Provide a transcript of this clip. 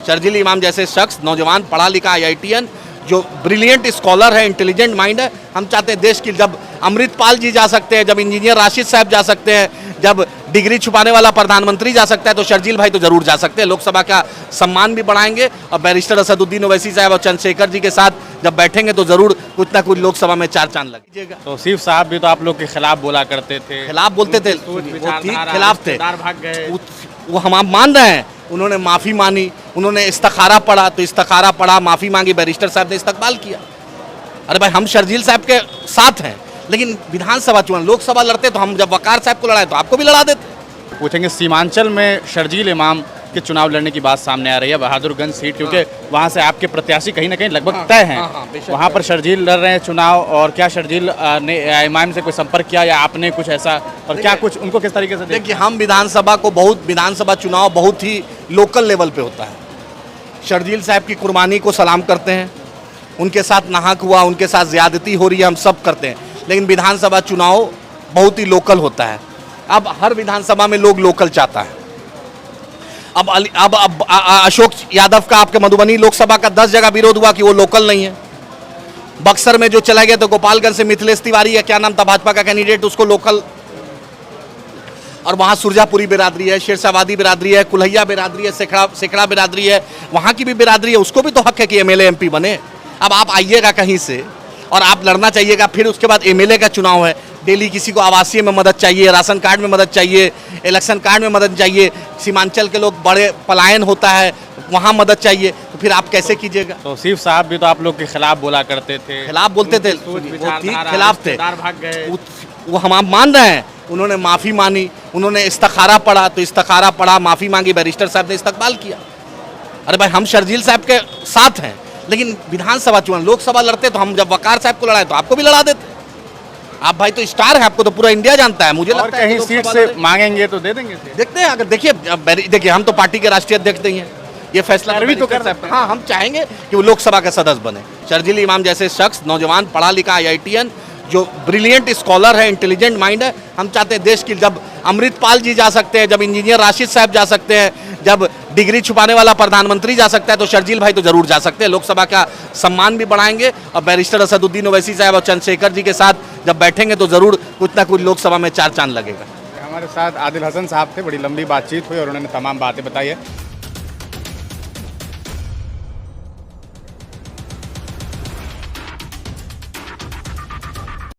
शर्जील इमाम जैसे शख्स, नौजवान पढ़ा लिखा IITN जो ब्रिलियंट स्कॉलर है, इंटेलिजेंट माइंड है, हम चाहते हैं देश की, जब अमृतपाल जी जा सकते हैं, जब इंजीनियर राशिद साहब जा सकते हैं, जब डिग्री छुपाने वाला प्रधानमंत्री जा सकता है, तो शर्जील भाई तो जरूर जा सकते हैं। लोकसभा का सम्मान भी बढ़ाएंगे और बैरिस्टर असदुद्दीन ओवैसी साहब और चंद्रशेखर जी के साथ जब बैठेंगे तो जरूर कुछ ना कुछ लोकसभा में चार चांद लगेगा। तो सिर्फ साहब भी तो आप लोग के खिलाफ बोला करते थे, खिलाफ बोलते थे, वो ठीक खिलाफ थे, भाग गए, वो हम मान रहे हैं। उन्होंने माफ़ी मानी, उन्होंने इस्तिखारा पढ़ा, तो इस्तिखारा पढ़ा, माफ़ी मांगी, बैरिस्टर साहब ने इस्तकबाल किया। अरे भाई, हम शर्जील साहब के साथ हैं, लेकिन विधानसभा चुनाव, लोकसभा लड़ते तो हम जब वकार साहब को लड़ाए तो आपको भी लड़ा देते। पूछेंगे सीमांचल में शर्जील इमाम के चुनाव लड़ने की बात सामने आ रही है, बहादुरगंज सीट, क्योंकि वहाँ से आपके प्रत्याशी कहीं ना कहीं लगभग तय हैं। वहाँ पर शर्जील लड़ रहे हैं चुनाव, और क्या शर्जील ने इमाम से कोई संपर्क किया या आपने कुछ ऐसा, और क्या कुछ उनको किस तरीके से? देखिए, हम विधानसभा चुनाव बहुत ही लोकल लेवल पे होता है। शर्जील साहब की कुर्बानी को सलाम करते हैं, उनके साथ नाहक हुआ, उनके साथ ज्यादती हो रही है, हम सब करते हैं, लेकिन विधानसभा चुनाव बहुत ही लोकल होता है। अब हर विधानसभा में लोग लोकल चाहता है। अब अशोक यादव का आपके मधुबनी लोकसभा का 10 जगह विरोध हुआ कि वो लोकल नहीं है। बक्सर में जो चला गया तो गोपालगंज से मिथिलेश तिवारी है, क्या नाम था भाजपा का कैंडिडेट, उसको लोकल, और वहाँ सुरजापुरी बिरादरी है, शेरशाहवादी बिरादरी है, कुल्हैया बिरादरी है, सेखड़ा बिरादरी है, वहाँ की भी बिरादरी है, उसको भी तो हक है कि MLA MP बने। अब आप आइएगा कहीं से और आप लड़ना चाहिएगा, फिर उसके बाद MLA का चुनाव है, डेली किसी को आवासीय में मदद चाहिए, राशन कार्ड में मदद चाहिए, इलेक्शन कार्ड में मदद चाहिए, सीमांचल के लोग बड़े पलायन होता है वहाँ मदद चाहिए, तो फिर आप कैसे कीजिएगा? तो सिर्फ साहब भी तो आप लोग के खिलाफ बोला करते थे, खिलाफ बोलते थे, वो ठीक खिलाफ थे, भाग गए, वो हम मान रहे हैं। उन्होंने माफ़ी मानी, उन्होंने इस्तिखारा पढ़ा, तो इस्तिखारा पढ़ा, माफ़ी मांगी, बैरिस्टर साहब ने इस्तकबाल किया। अरे भाई, हम शर्जील साहब के साथ हैं, लेकिन विधानसभा चुनाव, लोकसभा लड़ते तो हम जब वकार साहब को लड़ाए तो आपको भी लड़ा देते। आप भाई तो स्टार है, आपको तो पूरा इंडिया जानता है। मुझे लगता है कहीं सीट से मांगेंगे तो दे देंगे। देखते हैं, अगर देखिए हम तो पार्टी के राष्ट्रीय अध्यक्ष नहीं हैं, ये फैसला भी तो कर सकते हैं। हाँ, हम चाहेंगे कि वो लोकसभा का सदस्य बने। शर्जील इमाम जैसे शख्स, नौजवान पढ़ा लिखा IITN जो ब्रिलियंट स्कॉलर है, इंटेलिजेंट माइंड है, हम चाहते हैं देश की, जब अमृतपाल जी जा सकते हैं, जब इंजीनियर राशिद साहब जा सकते हैं, जब डिग्री छुपाने वाला प्रधानमंत्री जा सकता है, तो शर्जील भाई तो जरूर जा सकते हैं। लोकसभा का सम्मान भी बढ़ाएंगे और बैरिस्टर असदुद्दीन ओवैसी साहब और चंद्रशेखर जी के साथ जब बैठेंगे तो जरूर कुछ ना कुछ लोकसभा में चार चांद लगेगा। हमारे साथ आदिल हसन साहब थे, बड़ी लंबी बातचीत हुई और उन्होंने तमाम बातें बताई है।